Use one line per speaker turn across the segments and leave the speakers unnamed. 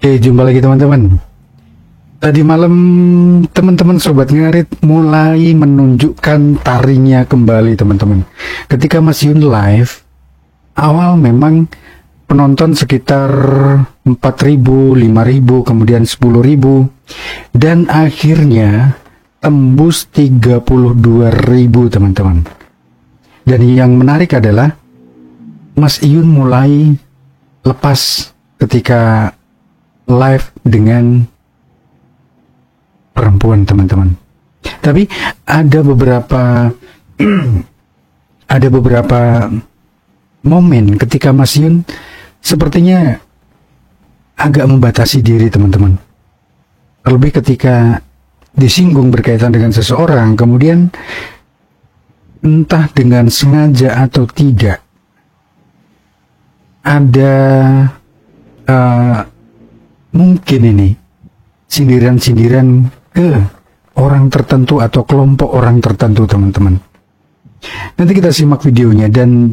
Oke, jumpa lagi teman-teman. Tadi malam teman-teman Sobat Ngarit mulai menunjukkan taringnya kembali teman-teman. Ketika Mas Yun live, awal memang penonton sekitar 4.000, 5.000, kemudian 10.000, dan akhirnya tembus 32.000 teman-teman. Dan yang menarik adalah Mas Yun mulai lepas ketika live dengan perempuan teman-teman. Tapi ada beberapa momen ketika Mas Yun sepertinya agak membatasi diri teman-teman. Terlebih ketika disinggung berkaitan dengan seseorang, kemudian entah dengan sengaja atau tidak ada mungkin ini sindiran-sindiran ke orang tertentu atau kelompok orang tertentu teman-teman. Nanti kita simak videonya dan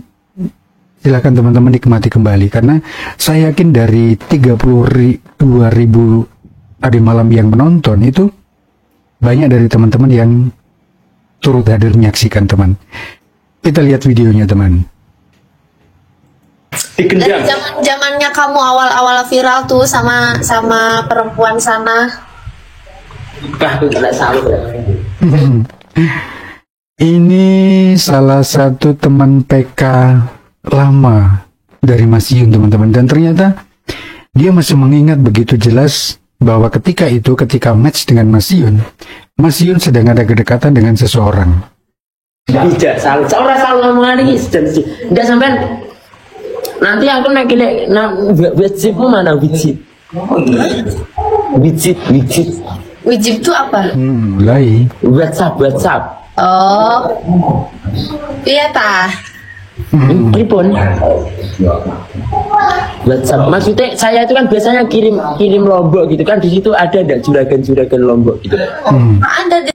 silakan teman-teman nikmati kembali, karena saya yakin dari 32.000 tadi malam yang menonton itu banyak dari teman-teman yang turut hadir menyaksikan teman. Kita lihat videonya teman.
Dari zamannya kamu awal-awal viral tuh sama perempuan sana.
Ini salah satu teman PK lama dari Mas Yun teman-teman, dan ternyata dia masih mengingat begitu jelas bahwa ketika match dengan Mas Yun sedang ada kedekatan dengan seseorang.
Tidak salah, seorang salah ngomong ini tidak sampai. Nanti aku wajibmu mana wajib?
Wajib itu apa?
Mulai.
WhatsApp.
Oh, iya tah.
Pripun? WhatsApp. Maksudnya saya itu kan biasanya kirim lombok gitu kan, di situ ada juragan lombok gitu.
Ada.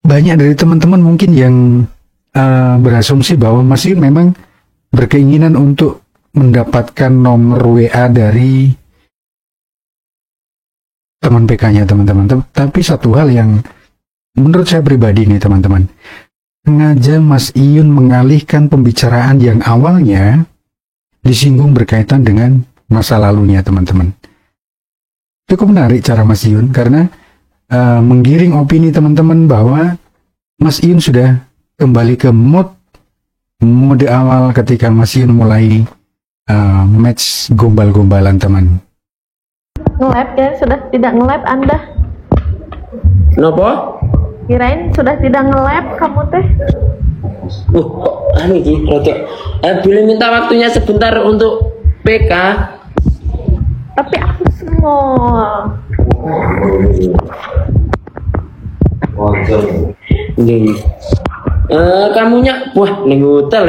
Banyak dari teman-teman mungkin yang berasumsi bahwa Mas Yun memang berkeinginan untuk mendapatkan nomor WA dari teman PK-nya teman-teman. Tapi satu hal yang menurut saya pribadi nih teman-teman, sengaja Mas Yun mengalihkan pembicaraan yang awalnya disinggung berkaitan dengan masa lalunya teman-teman. Cukup menarik cara Mas Yun, karena menggiring opini teman-teman bahwa Mas Yun sudah kembali ke mode awal ketika Mas Yun mulai match gombal-gombalan teman.
Nge-live ya, sudah tidak nge-live Anda.
Kenapa?
Kirain sudah tidak nge-live kamu teh.
Kok anu iki rada. Boleh minta waktunya sebentar untuk PK?
Tapi aku semua.
Nih. Kamunya wah ning hotel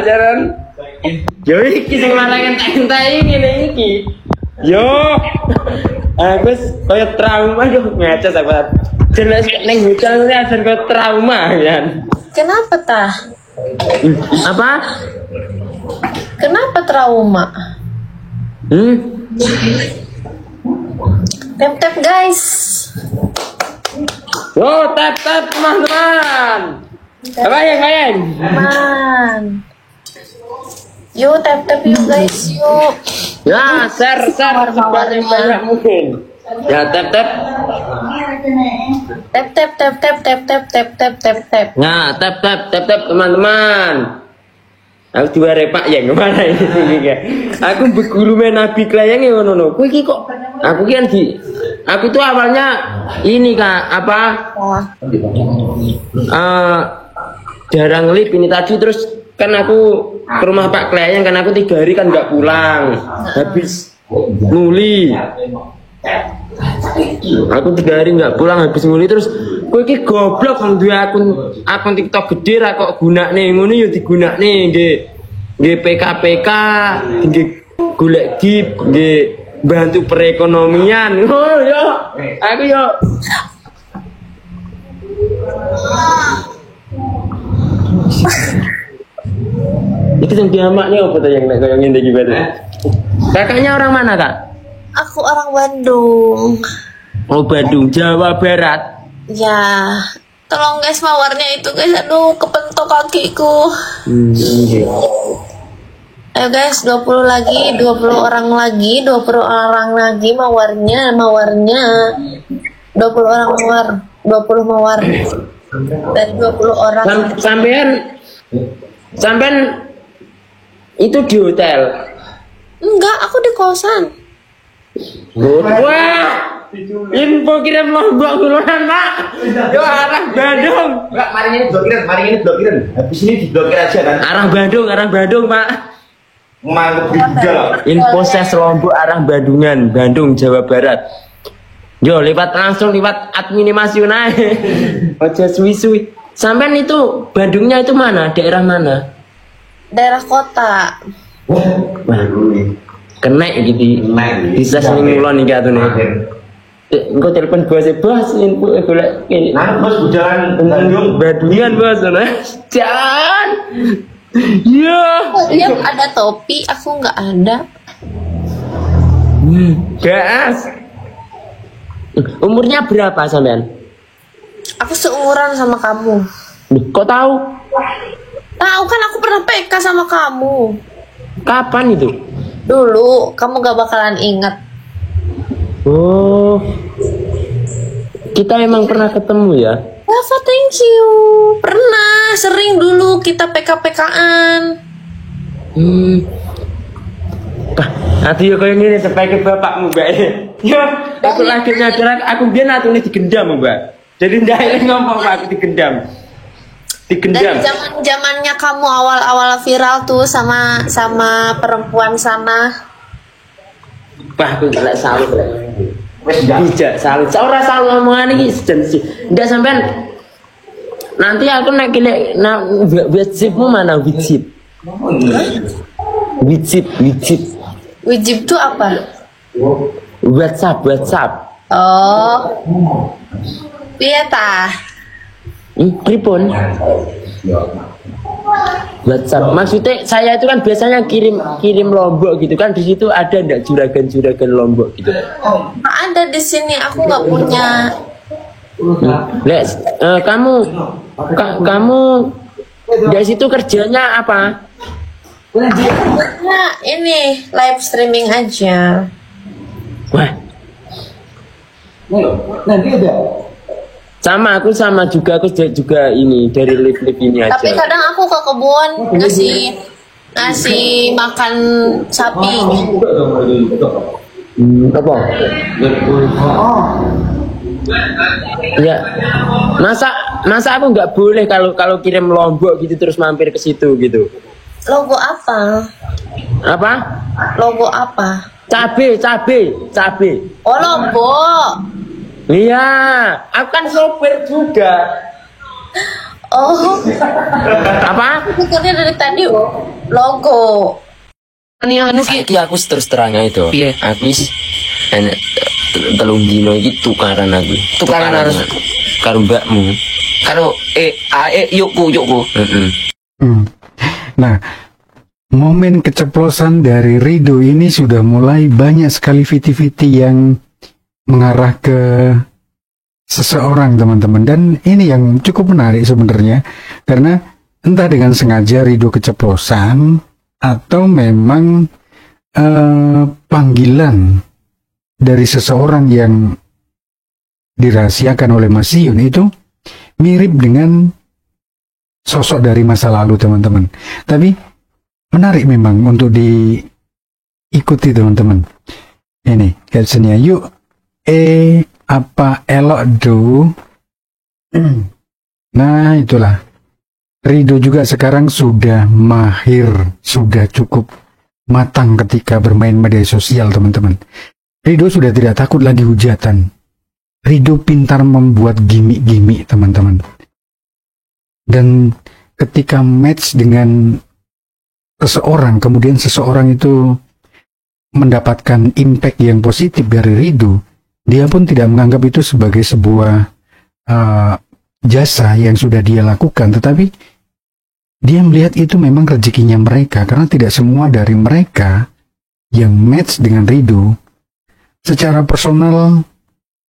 jaran. Yo iki sing marangan tak-entai ngene iki. Yo. Agus koyo trauma yo ngaca sahabat. Jelas ning hotel ini ada koyo trauma kan.
Kenapa tah?
Apa?
Kenapa trauma? Tap guys.
Yo tap teman-teman. Apa yang?
Man. Yo tap yuk guys yuk.
Ya share sebanyak mungkin. Ya tap.
Tap.
Nah tap teman-teman. Aku juga repak ya kemana ini ya. Aku berguru main nabi klayang ya ngono. Kuwi kok aku tuh awalnya ini Kak, apa? Jarang ngelip ini tadi, terus kan aku ke rumah Pak Klayang kan, aku 3 hari kan nggak pulang. Habis nguli. Aku 3 hari nggak pulang habis nguli, terus kowe iki goblok wong duwe akun TikTok gede ra kok gunakne ngono ya digunakne nggih PKPK, nggih golek gip, nggih bantu perekonomian. Oh yo, aku yo. Itu yang diamaknya apa tuh yang ngene iki bareng? Kakaknya orang mana, Kak?
Aku orang Bandung.
Oh, Bandung, Jawa Barat.
Ya, tolong guys mawarnya itu guys. Aduh, kepentok kakiku. Ayo guys, 20 lagi, 20 orang lagi, 20 orang lagi mawarnya. 20 orang mawar, 20 mawar. Dan 20 orang.
Sampean itu di hotel.
Enggak, aku di kosan.
Wah, info kirim Lombok duluan, Pak. Yo arah Bandung.
Enggak, mari ini blokiran. Habis ini diblokir aja kan.
Arah Bandung, Pak.
Mantep juga loh.
Info ses Lombok arah Bandungan, Bandung, Jawa Barat. Yo, langsung lewat admin Mas Yunai. Ojo suwi-suwi. Sampean itu Bandungnya itu mana? Daerah mana?
Daerah kota.
Wah, kena gitu. Bisa sing ngulon iki atune. Engko telepon bos info golek ini.
Nah, bos bujalan Bandung.
Bandungan bos. Jangan. Yo.
Dia ada topi, aku nggak ada.
Gas. Umurnya berapa sampean?
Aku seumuran sama kamu.
Kok tahu?
Tahu kan aku pernah PK sama kamu.
Kapan itu?
Dulu, kamu gak bakalan ingat.
Oh. Kita emang pernah ketemu ya?
Rafa, thank you. Pernah, sering dulu kita PK-PKan.
Nanti yo koyo ngene sebagai bapakmu, Mbak. Yo, aku lagi nyadar aku biyen atune digendam, Mbak. Jadi ndak ngomong aku digendam.
Dari zamannya kamu awal-awal viral tuh sama perempuan sana.
Wah, aku gak salut. Bijak salut. Ora salah omongan iki sih. Ndak sampean. Nanti aku nek wajibmu mana wajib? Wajib
Wajib tuh apa?
WhatsApp.
Oh. Iya tah.
Pripun? WhatsApp. Maksudnya saya itu kan biasanya kirim Lombok gitu kan, di situ ada ndak juragan Lombok gitu?
Ada di sini, aku nggak punya.
Kamu dari situ kerjanya apa?
Nah, ini live streaming aja.
Wah.
Nanti ada.
Aku juga ini dari live ini aja.
Tapi kadang aku ke kebun ngasih makan sapi.
Apa? Ya. Masa aku nggak boleh kalau kirim Lombok gitu terus mampir ke situ gitu.
Logo apa?
Apa?
Logo apa?
Cabe.
Oh, Lombok.
Iya, aku kan sopir juga.
Oh.
Apa?
Pikirnya dari tadi logo.
Saiki aku terus terang itu. Aku telung dino iki tukaran aku. Tukaran harus karo mbakmu. Karo yukku.
Nah, momen keceplosan dari Rido ini sudah mulai banyak sekali viti-viti yang mengarah ke seseorang, teman-teman. Dan ini yang cukup menarik sebenarnya, karena entah dengan sengaja Rido keceplosan atau memang panggilan dari seseorang yang dirahasiakan oleh Mas Yun itu mirip dengan sosok dari masa lalu, teman-teman. Tapi menarik memang untuk diikuti, teman-teman. Ini captionnya, yuk apa elok do. Nah, itulah. Rido juga sekarang sudah mahir, sudah cukup matang ketika bermain media sosial, teman-teman. Rido sudah tidak takut lagi hujatan. Rido pintar membuat gimmick-gimmick, teman-teman. Dan ketika match dengan seseorang, kemudian seseorang itu mendapatkan impact yang positif dari Rido, dia pun tidak menganggap itu sebagai sebuah jasa yang sudah dia lakukan, tetapi dia melihat itu memang rezekinya mereka, karena tidak semua dari mereka yang match dengan Rido secara personal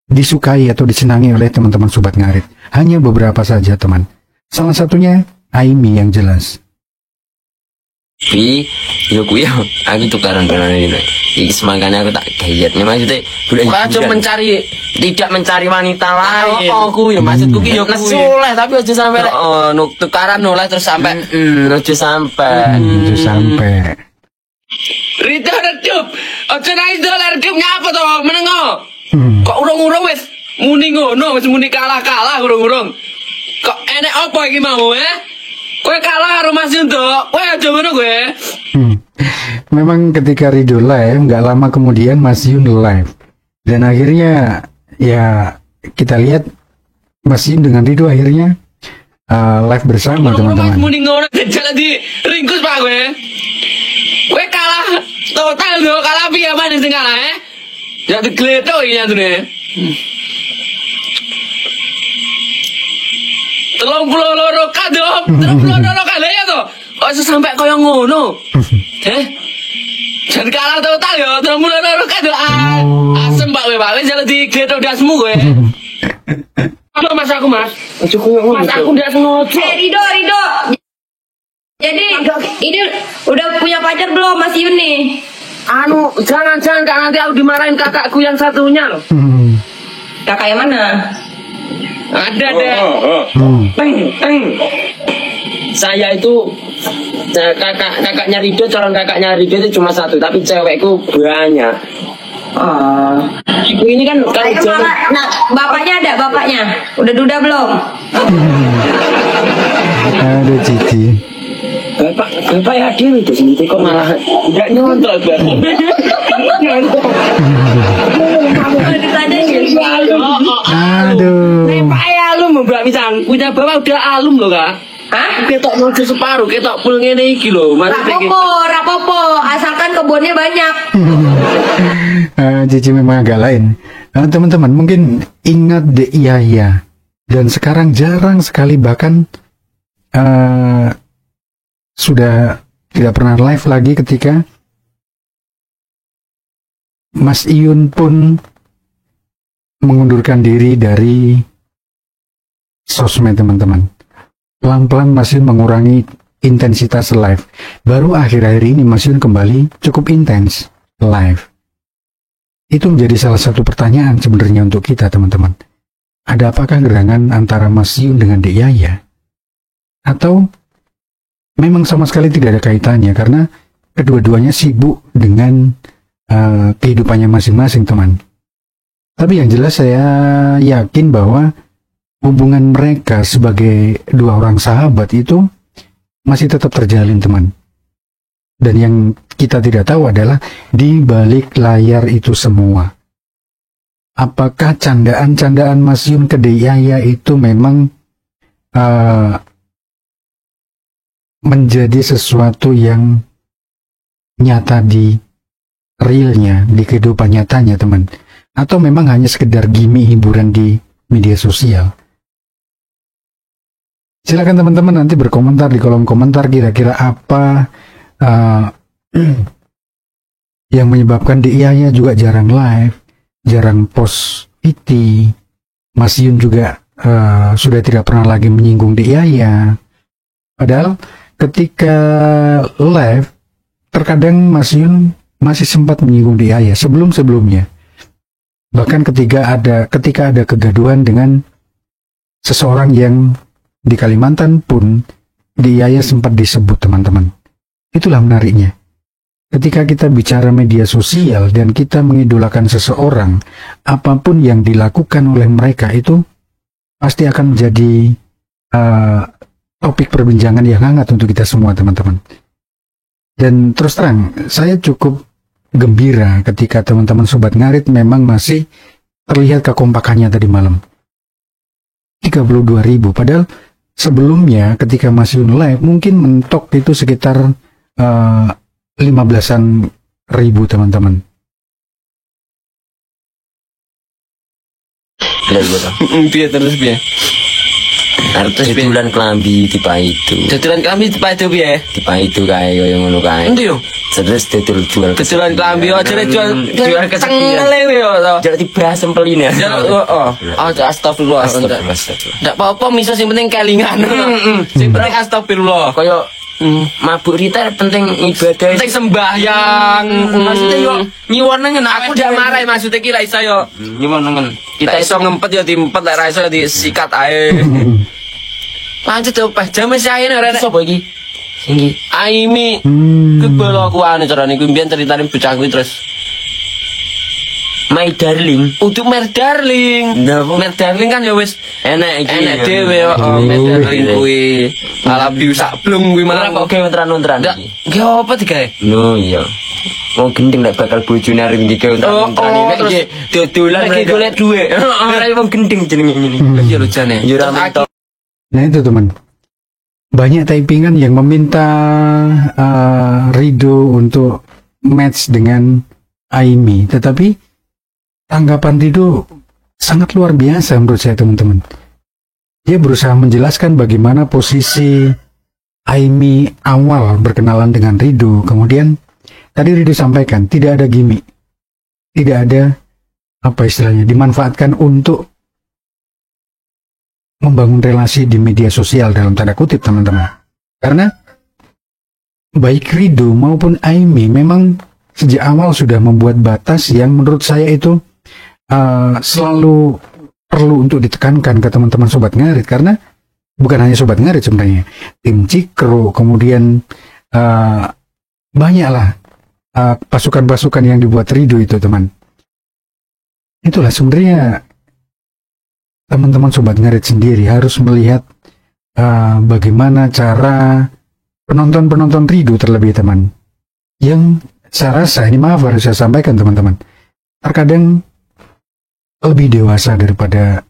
disukai atau disenangi oleh teman-teman Sobat Ngarit. Hanya beberapa saja teman. Salah satunya Aimi yang jelas.
Tapi yo kuwi aku tukaran dengan ini. Iki semangkane aku tak gayetnya maksudnya bukan mencari tidak mencari wanita lain. Oh, aku ya maksudku ki yo nesuleh tapi aja sampai tukaran oleh terus sampai aja sampai. Rita redup. Aja nangis dolar redup nyapa to menengo. Kok urung-urung wis muni ngono, wis muni kalah-kalah urung-urung. Kok enek apa iki mau Kowe kalah karo Mas Yun tok. Kowe aja ngono kowe.
Memang ketika Rido live, nggak lama kemudian Mas Yun live. Dan akhirnya ya kita lihat Mas Yun dengan Rido akhirnya live bersama teman-teman.
Mas muni ngono jalan di ringkus Pak kowe. Kowe kalah total lho, kalah piye manis sing kalah Ya digletok iki nyatune. 32 kadop, 32 kali ya to. Kok iso sampai kaya ngono? Jangan kalah total ya, 32 kadop. Asem Pak kowe, Pak. Wis jalan digletok dasmu kowe. Halo Mas aku, Mas. Mas aku ndak sengaja.
Rido. Jadi ini udah punya pacar belum Mas Yun nih?
Jangan Kak, nanti aku dimarahin kakakku yang satunya loh.
Kakak yang mana?
Ada deh. Saya itu kakaknya Rido, calon kakaknya Rido itu cuma satu, tapi cewekku banyak. Ibu ini kan kalau
nah, bapaknya ada bapaknya. Udah duda belum?
Ada Cici.
Bapak ya dia itu sendiri kok malah nggak nyontrol
Aduh.
Pak ya alum Mbak Misang, punya bapak udah alum loh Kak. Hah? Ketok nojo separuh, ketok pul ngene iki lho.
Rapopo, asalkan kebunnya banyak.
Cici memang agak lain. Teman-teman mungkin ingat Dek Yaya. Dan sekarang jarang sekali bahkan sudah tidak pernah live lagi ketika Mas Iyun pun mengundurkan diri dari sosmed teman-teman. Pelan-pelan Mas Iyun mengurangi intensitas live. Baru akhir-akhir ini Mas Iyun kembali cukup intens live. Itu menjadi salah satu pertanyaan sebenarnya untuk kita teman-teman. Ada apakah gerangan antara Mas Iyun dengan Dek Yaya? Atau memang sama sekali tidak ada kaitannya karena kedua-duanya sibuk dengan kehidupannya masing-masing teman. Tapi yang jelas saya yakin bahwa hubungan mereka sebagai dua orang sahabat itu masih tetap terjalin teman. Dan yang kita tidak tahu adalah di balik layar itu semua. Apakah candaan-candaan Mas Yun ke Dek Yaya itu memang menjadi sesuatu yang nyata di realnya, di kehidupan nyatanya teman, atau memang hanya sekedar gimmick hiburan di media sosial? Silakan teman-teman nanti berkomentar di kolom komentar kira-kira apa yang menyebabkan Dek Yaya juga jarang live, jarang post PT. Mas Yun juga sudah tidak pernah lagi menyinggung Dek Yaya. Padahal ketika live, terkadang Mas Yun masih sempat menyinggung Dek Yaya sebelum-sebelumnya. Bahkan ketika ada kegaduhan dengan seseorang yang di Kalimantan pun, Dek Yaya sempat disebut teman-teman. Itulah menariknya. Ketika kita bicara media sosial dan kita mengidolakan seseorang, apapun yang dilakukan oleh mereka itu pasti akan menjadi topik perbincangan yang hangat untuk kita semua teman-teman. Dan terus terang, saya cukup gembira ketika teman-teman Sobat Ngarit memang masih terlihat kekompakannya tadi malam. 32.000, padahal sebelumnya ketika masih live mungkin mentok itu sekitar 15-an ribu teman-teman.
Biar terus biar. Terus
Tutulan kelambi tipe itu.
Tutulan kami tipe itu piye?
Tipe itu kayak yang ngono kae.
Endi yo?
Terus jual
Tutulan klambi aja jual
kesekian.
cengel yo to.
Jadi tiba sempelin ya.
Oh, astagfirullah. Ndak apa-apa miso sing penting kelingan. Sing penting astagfirullah.
Kayak mabuk rita penting ibadah.
Penting sembahyang. Maksudnya yo nyuwun nengen aku ndak marah maksudnya kira iso yo.
Nyuwun nengen.
Kita iso ngempet ya diempet lek ra iso ya disikat ae. Lanjut to pas jam wis ae ora nek
Sopo iki? Sing
Aimi. Kebel aku ane carane kuwi mbiyen ceritane bocah kuwi terus
My Darling.
Udah Mer Darling. Mer Darling kan ya wis
Enak iki.
enak dhewe yo Mer Darling kuwi. Ala biu sak blung kuwi
Ora
malah
kok gawe ontran-ontran
Ndak,
iki.
nggih apa digawe?
No iya. Wong gendeng nek bakal bojone arep iki gawe ontran-ontran
Oh,
iki.
terus
Iki dodolan
lagi golek
dhuwit. Ora wong gendeng jenenge ngene.
Iya lho jane.
Yo ora mentok.
Nah itu teman, banyak typingan yang meminta Rido untuk match dengan Aimi, tetapi tanggapan Rido sangat luar biasa menurut saya teman-teman. Dia berusaha menjelaskan bagaimana posisi Aimi awal berkenalan dengan Rido, kemudian tadi Rido sampaikan tidak ada gimmick, tidak ada apa istilahnya dimanfaatkan untuk membangun relasi di media sosial dalam tanda kutip teman-teman. Karena baik Rido maupun Aimi memang sejak awal sudah membuat batas yang menurut saya itu selalu perlu untuk ditekankan ke teman-teman Sobat Ngarit, karena bukan hanya Sobat Ngarit sebenarnya, tim Cikro, kemudian banyaklah pasukan-pasukan yang dibuat Rido itu teman. Itulah sebenarnya teman-teman Sobat Ngarit sendiri harus melihat bagaimana cara penonton-penonton Rido terlebih teman, yang saya rasa, ini maaf harus saya sampaikan teman-teman, terkadang lebih dewasa daripada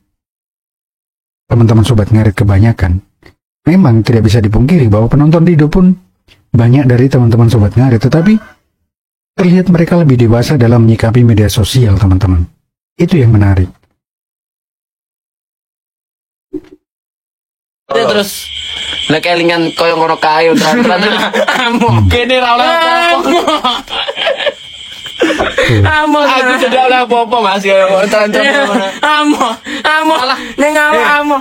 teman-teman Sobat Ngarit kebanyakan. Memang tidak bisa dipungkiri bahwa penonton Rido pun banyak dari teman-teman Sobat Ngarit, tetapi terlihat mereka lebih dewasa dalam menyikapi media sosial teman-teman. Itu yang menarik.
Terus lek kelingan koyo ngono kae terus kene ra oleh apa-apa. Aku tidak oleh apa-apa Mas koyo ngono. Malah ning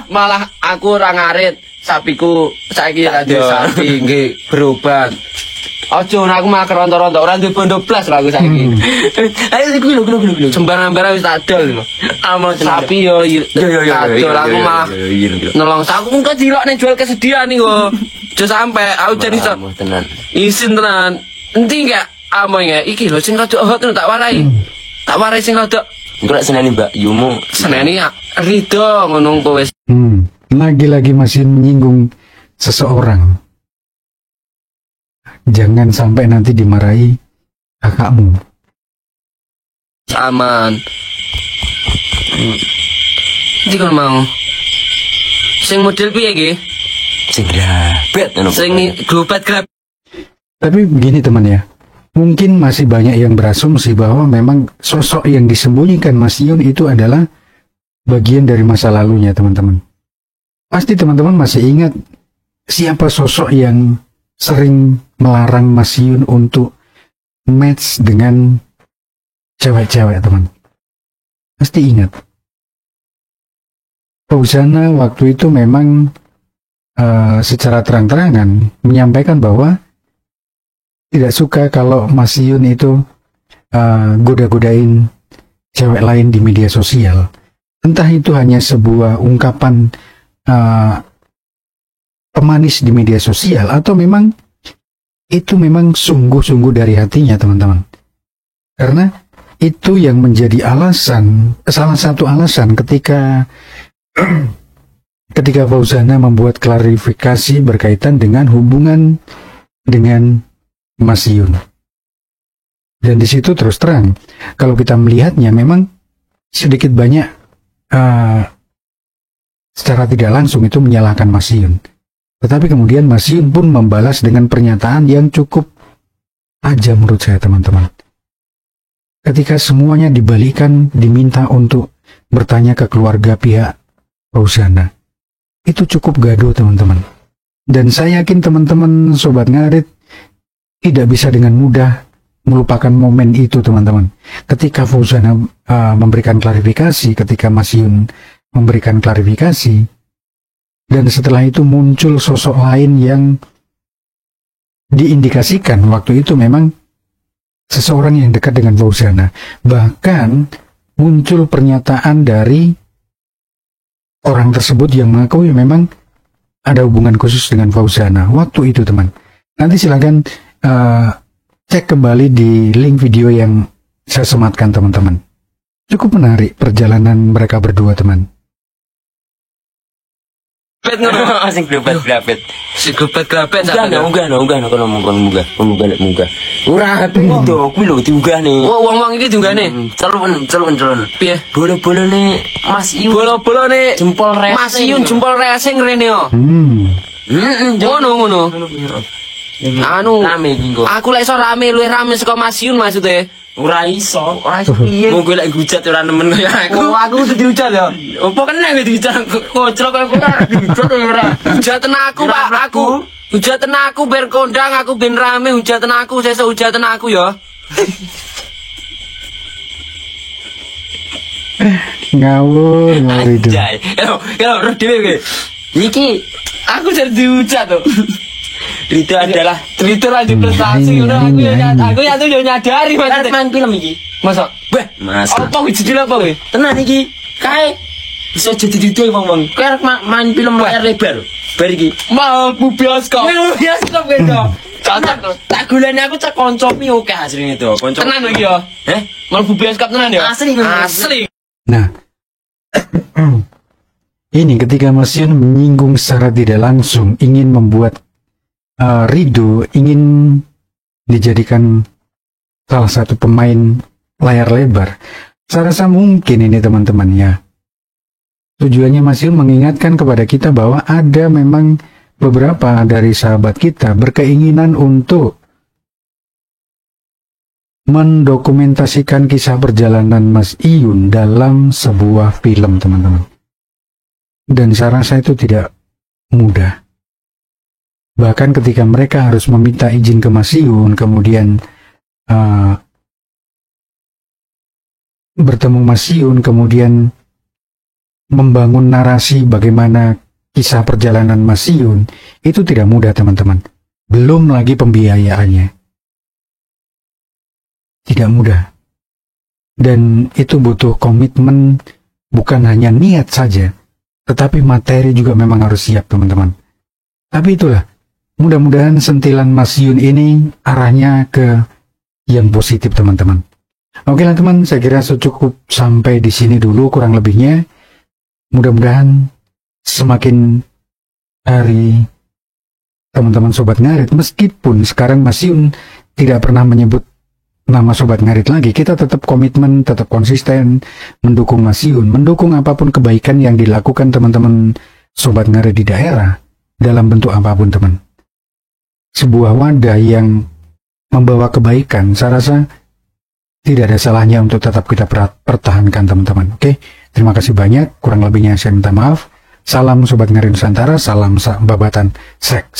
malah aku ora ngarit. Sapiku saiki ra duwe sapi nggih berobat. Ojo aku mah keronto-ronto ora duwe bondo blas aku saiki. Ayo iku lho. Sembarang-barang wis tak dol lho. Sapi yo adol aku mah nolong aku kok dilok ning jual kesedihan nih kok. Aja sampe aku jadi
Tenan.
isin tenan. Enti enggak amo ya iki lho sing rada hot tak warai. Tak warai sing rada
Engko lek seneni Mbak Yumu.
seneni Rido ngono kok wis.
Lagi-lagi masih menyinggung seseorang. Jangan sampai nanti dimarahi kakakmu.
Aman. Iki kon mau. Sing model piye iki?
Sing grabet ngono.
Sing globat grab.
Tapi begini teman ya, mungkin masih banyak yang berasumsi bahwa memang sosok yang disembunyikan Mas Yun itu adalah bagian dari masa lalunya teman-teman. Pasti teman-teman masih ingat siapa sosok yang sering melarang Mas Yun untuk match dengan cewek-cewek teman. Pasti ingat. Fauzana waktu itu memang secara terang-terangan menyampaikan bahwa tidak suka kalau Mas Yun itu goda-godain cewek lain di media sosial. Entah itu hanya sebuah ungkapan pemanis di media sosial atau memang itu memang sungguh-sungguh dari hatinya teman-teman. Karena itu yang menjadi alasan, salah satu alasan ketika Fauzana membuat klarifikasi berkaitan dengan hubungan dengan Mas Yun. Dan di situ terus terang, kalau kita melihatnya memang sedikit banyak secara tidak langsung itu menyalahkan Mas Yun. Tetapi kemudian Mas Yun pun membalas dengan pernyataan yang cukup tajam menurut saya teman-teman. Ketika semuanya dibalikan, diminta untuk bertanya ke keluarga pihak Fauzana. itu cukup gaduh teman-teman. Dan saya yakin teman-teman Sobat Ngarit tidak bisa dengan mudah melupakan momen itu teman-teman. Ketika Fauzana memberikan klarifikasi, ketika Mas Yun memberikan klarifikasi, dan setelah itu muncul sosok lain yang diindikasikan waktu itu memang seseorang yang dekat dengan Fauzana. Bahkan muncul pernyataan dari orang tersebut yang mengakui memang ada hubungan khusus dengan Fauzana waktu itu teman. Nanti silakan cek kembali di link video yang saya sematkan teman-teman. Cukup menarik perjalanan mereka berdua teman.
Pet ngono sing globet.
Si globet
Unggah no kono munggah. Ora HP itu kuwi lho diunggah nih.
Wong-wong iki diunggahne.
Celun.
Piye?
Bolo-bolone Mas Iun.
Bolo-bolone
Jempol racing.
Mas Yun jempol racing rene yo. Ngono. Anu
rame iki kok.
aku lek iso rame luwih rame saka Mas Yun maksude.
Ora iso piye.
Monggo lek hujat ora nemen kaya aku.
Aku kudu dihujat ya.
Opo kena dihujat kocrok kaya kowe dihujat ora. Hujatan aku Pak, aku. Hujatan aku ben kondang, aku ben rame hujatan aku, sesuk hujatan aku ya.
Ngawur itu.
Anjay. Kalau roh dhewe kowe. Iki aku jadi dihujat to. Itu adalah
Twitter aja prestasi ngono aku ya tuh nyadari maksudnya.
main film iki.
Masa? Weh,
Masa.
apa kuwi judul apa kuwi?
Tenan iki. Kae bisa jadi didol wong-wong. Kowe arep main film layar lebar. Bar iki.
Mampu bioskop.
Bioskop gitu. Tak goleni aku cek koncomi oke asline to. Konco.
Tenan iki ya. Mampu bioskop tenan ya? Asli.
Nah, ini ketika Mas Yun menyinggung secara tidak langsung ingin membuat Rido ingin dijadikan salah satu pemain layar lebar. Saya rasa mungkin ini teman-teman ya. Tujuannya Mas Yun mengingatkan kepada kita bahwa ada memang beberapa dari sahabat kita berkeinginan untuk mendokumentasikan kisah perjalanan Mas Iyun dalam sebuah film teman-teman. Dan saya rasa itu tidak mudah. Bahkan ketika mereka harus meminta izin ke Mas Iyun, kemudian bertemu Mas Iyun, kemudian membangun narasi bagaimana kisah perjalanan Mas Iyun, itu tidak mudah teman-teman. Belum lagi pembiayaannya. Tidak mudah. Dan itu butuh komitmen, bukan hanya niat saja, tetapi materi juga memang harus siap teman-teman. Tapi itulah, mudah-mudahan sentilan Mas Yun ini arahnya ke yang positif teman-teman. Oke lah teman, saya kira cukup sampai di sini dulu kurang lebihnya. Mudah-mudahan semakin hari teman-teman Sobat Ngarit, meskipun sekarang Mas Yun tidak pernah menyebut nama Sobat Ngarit lagi, kita tetap komitmen, tetap konsisten mendukung Mas Yun, mendukung apapun kebaikan yang dilakukan teman-teman Sobat Ngarit di daerah dalam bentuk apapun teman. Sebuah wadah yang membawa kebaikan, saya rasa tidak ada salahnya untuk tetap kita pertahankan teman-teman. Oke, terima kasih banyak. Kurang lebihnya saya minta maaf. Salam Sobat Ngarit Nusantara, salam babatan srek.